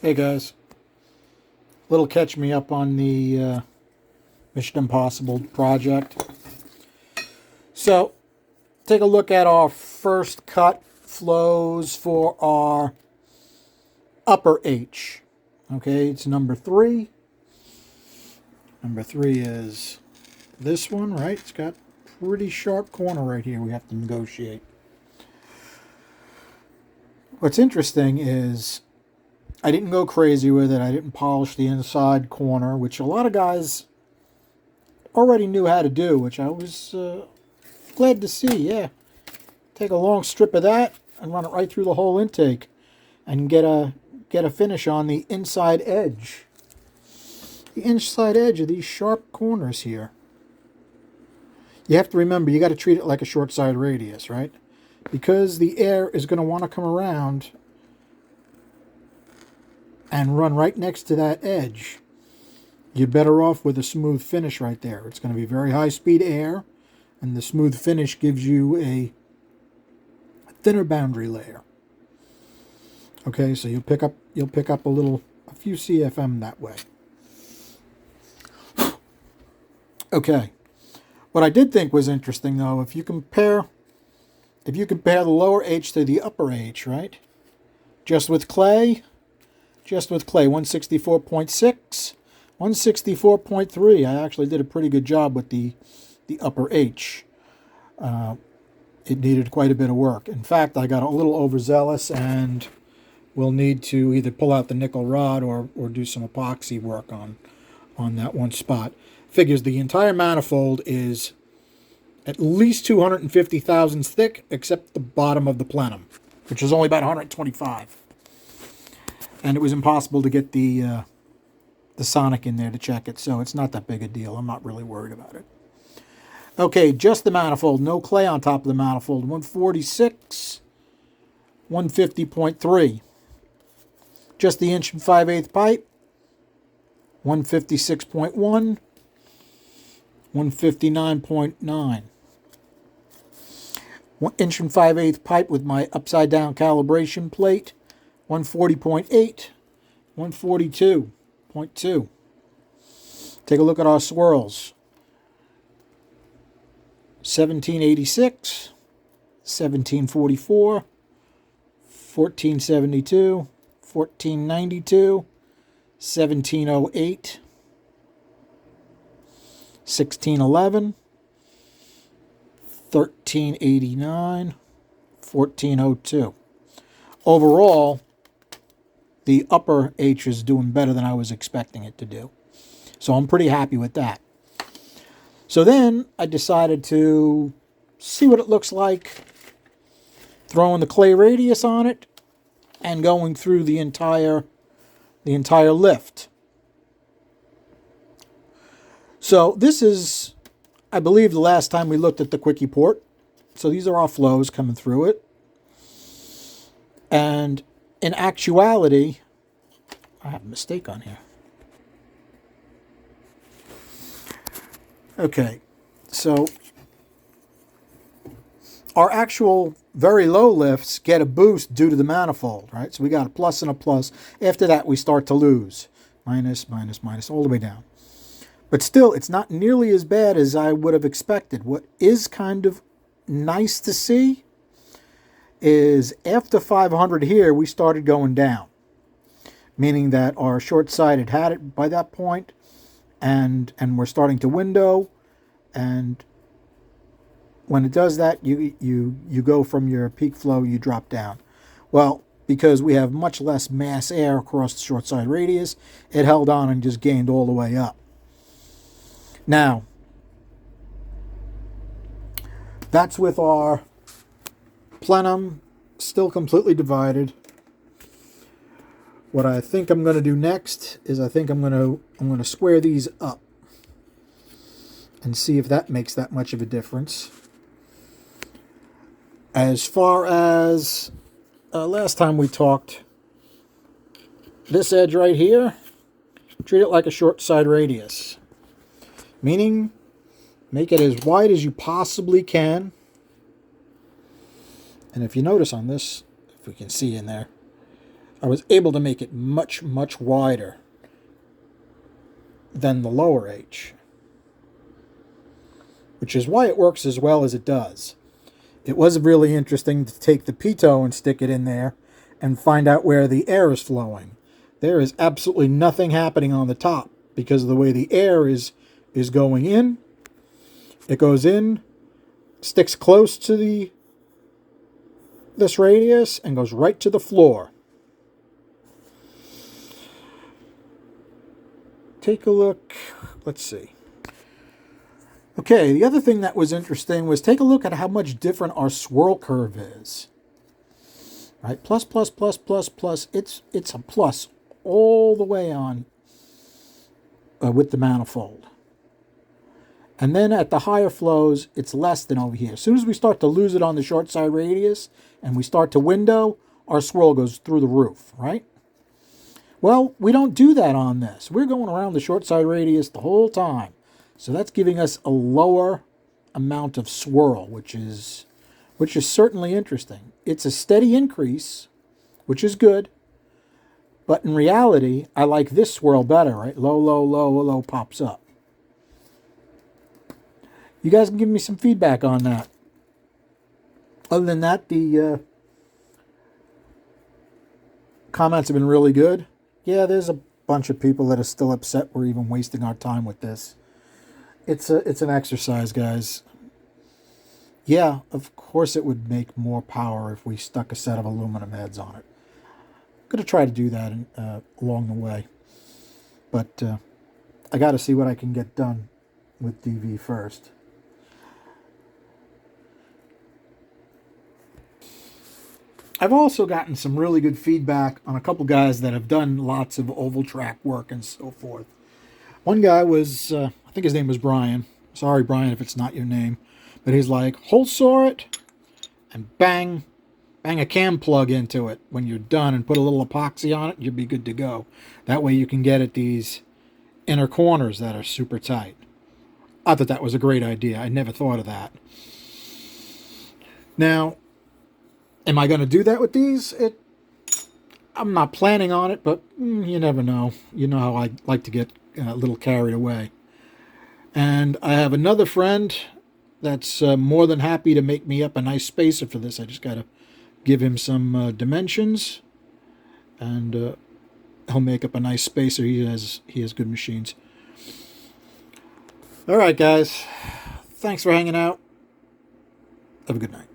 Hey guys, little catch me up on the Mission Impossible project. So, take a look at our first cut flows for our upper H. Okay, it's number 3. Number 3 is this one, right? It's got pretty sharp corner right here we have to negotiate. What's interesting is I didn't go crazy with it. I didn't polish the inside corner, which a lot of guys already knew how to do, which I was glad to see. Yeah, take a long strip of that and run it right through the whole intake and get a finish on the inside edge. The inside edge of these sharp corners here. You have to remember, you got to treat it like a short side radius, right? Because the air is going to want to come around and run right next to that edge. You're better off with a smooth finish right there. It's going to be very high speed air, and the smooth finish gives you a thinner boundary layer. Okay, so you'll pick up a few CFM that way. Okay. What I did think was interesting though, if you compare the lower H to the upper H, right? Just with clay, 164.6, 164.3. I actually did a pretty good job with the upper H. It needed quite a bit of work. In fact, I got a little overzealous and will need to either pull out the nickel rod or do some epoxy work on that one spot. Figures the entire manifold is at least 250 thousandths thick, except the bottom of the plenum, which is only about 125. And it was impossible to get the Sonic in there to check it, so it's not that big a deal. I'm not really worried about it. Okay, just the manifold, no clay on top of the manifold. 146, 150.3. Just the 1 5/8 pipe, 156.1, 159.9. 1 5/8 pipe with my upside down calibration plate, 140.8, 142.2. Take a look at our swirls. 1786, 1744, 1472, 1492, 1708, 1611, 1389, 1402. Overall, the upper H is doing better than I was expecting it to do. So I'm pretty happy with that. So then I decided to see what it looks like throwing the clay radius on it and going through the entire lift. So this is, I believe, the last time we looked at the quickie port. So these are our flows coming through it. And in actuality, I have a mistake on here. Okay, so our actual very low lifts get a boost due to the manifold, right? So we got a plus and a plus. After that, we start to lose. Minus, minus, minus, all the way down. But still, it's not nearly as bad as I would have expected. What is kind of nice to see is after 500 here, we started going down. Meaning that our short side had it by that point, and we're starting to window. And when it does that, you go from your peak flow, you drop down. Well, because we have much less mass air across the short side radius, it held on and just gained all the way up. Now, that's with our plenum still completely divided. What I think I'm going to do next is I think I'm going to square these up and see if that makes that much of a difference. As far as last time we talked, this edge right here, treat it like a short side radius. Meaning, make it as wide as you possibly can. And if you notice on this, if we can see in there, I was able to make it much, much wider than the lower H, which is why it works as well as it does. It was really interesting to take the pitot and stick it in there and find out where the air is flowing. There is absolutely nothing happening on the top because of the way the air is going in. It goes in, sticks close to this radius, and goes right to the floor. Take a look. Let's see. Okay, the other thing that was interesting was take a look at how much different our swirl curve is. Right, plus, plus, plus, plus, plus. It's a plus all the way on with the manifold. And then at the higher flows, it's less than over here. As soon as we start to lose it on the short side radius and we start to window, our swirl goes through the roof, right? Well, we don't do that on this. We're going around the short side radius the whole time. So that's giving us a lower amount of swirl, which is certainly interesting. It's a steady increase, which is good. But in reality, I like this swirl better, right? Low, low, low, low pops up. You guys can give me some feedback on that. Other than that, the comments have been really good. Yeah, there's a bunch of people that are still upset we're even wasting our time with this. It's an exercise, guys. Yeah, of course it would make more power if we stuck a set of aluminum heads on it. I'm going to try to do that along the way. But I got to see what I can get done with DV first. I've also gotten some really good feedback on a couple guys that have done lots of oval track work and so forth. One guy was, I think his name was Brian. Sorry, Brian, if it's not your name. But he's like, hole saw it and bang a cam plug into it when you're done and put a little epoxy on it, you'll be good to go. That way you can get at these inner corners that are super tight. I thought that was a great idea. I never thought of that. Now, am I going to do that with these? I'm not planning on it, but you never know. You know how I like to get a little carried away. And I have another friend that's more than happy to make me up a nice spacer for this. I just got to give him some dimensions, and he'll make up a nice spacer. He has good machines. All right, guys. Thanks for hanging out. Have a good night.